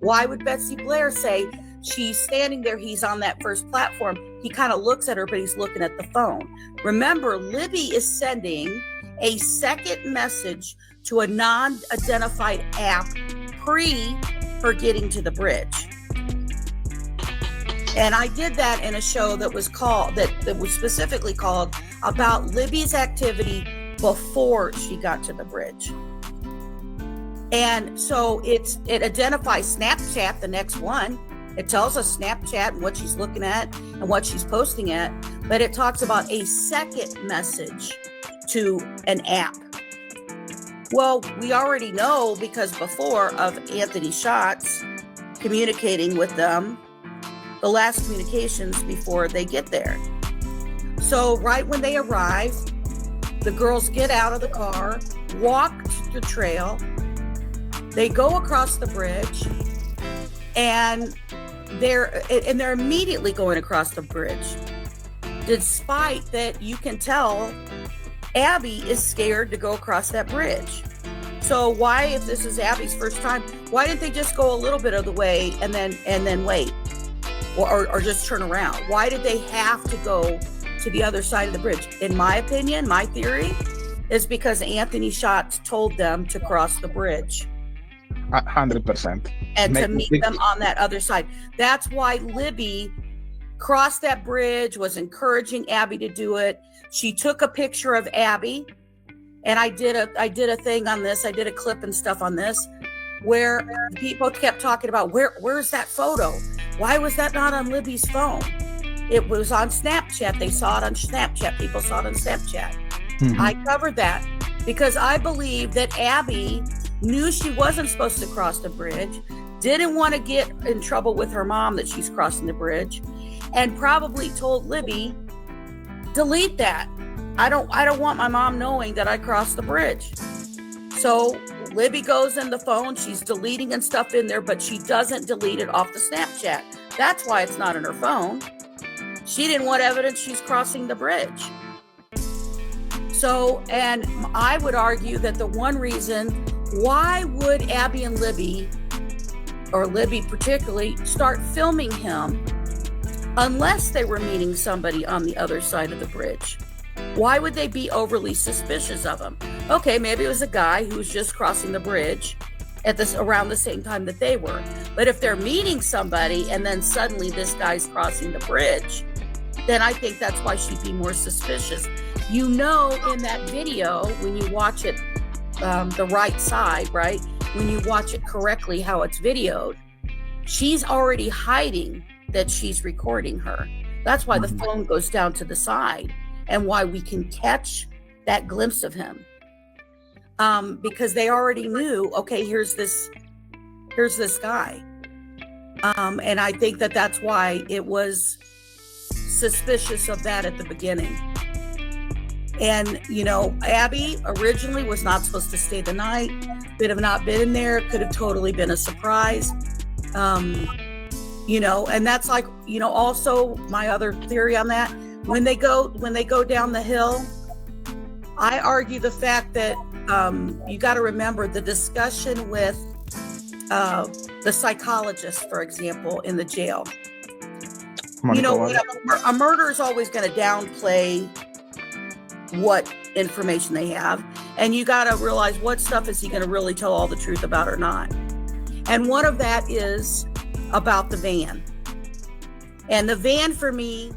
Why would Betsy Blair say she's standing there, he's on that first platform, he kind of looks at her, but he's looking at the phone? Remember, Libby is sending a second message to a non-identified app pre her getting to the bridge. And I did that in a show that was called, that was specifically called about Libby's activity before she got to the bridge. And so it identifies Snapchat, the next one. It tells us Snapchat and what she's looking at and what she's posting at, but it talks about a second message to an app. Well, we already know because before of Anthony Schatz communicating with them, the last communications before they get there. So right when they arrive, the girls get out of the car, walk the trail, they go across the bridge, and they're immediately going across the bridge, despite that you can tell Abby is scared to go across that bridge. So why, if this is Abby's first time, why didn't they just go a little bit of the way and then wait, or just turn around? Why did they have to go to the other side of the bridge? In my opinion, my theory is because Anthony Schatz told them to cross the bridge. 100%. And to meet them on that other side. That's why Libby crossed that bridge, was encouraging Abby to do it. She took a picture of Abby, and I did a thing on this. I did a clip and stuff on this, where people kept talking about where's that photo? Why was that not on Libby's phone? It was on Snapchat. They saw it on Snapchat. People saw it on Snapchat. Mm-hmm. I covered that because I believe that Abby knew she wasn't supposed to cross the bridge, didn't want to get in trouble with her mom that she's crossing the bridge, and probably told Libby, delete that. I don't want my mom knowing that I crossed the bridge. So Libby goes in the phone, she's deleting and stuff in there, but she doesn't delete it off the Snapchat. That's why it's not in her phone. She didn't want evidence she's crossing the bridge. So, and I would argue that the one reason why would Abby and Libby, or Libby particularly, start filming him unless they were meeting somebody on the other side of the bridge? Why would they be overly suspicious of him? Okay, maybe it was a guy who was just crossing the bridge around the same time that they were. But if they're meeting somebody and then suddenly this guy's crossing the bridge, then I think that's why she'd be more suspicious. You know, in that video, when you watch it the right side, right? When you watch it correctly, how it's videoed, she's already hiding that she's recording her. That's why the phone goes down to the side and why we can catch that glimpse of him. Because they already knew, okay, here's this guy. And I think that that's why it was suspicious of that at the beginning. And, you know, Abby originally was not supposed to stay the night. Could have not been in there. Could have totally been a surprise. You know, and that's like, you know, also my other theory on that. When they go down the hill, I argue the fact that you got to remember the discussion with the psychologist, for example, in the jail. You know, a murderer is always going to downplay what information they have, and you got to realize what stuff is he going to really tell all the truth about or not. And one of that is about the van. And the van for me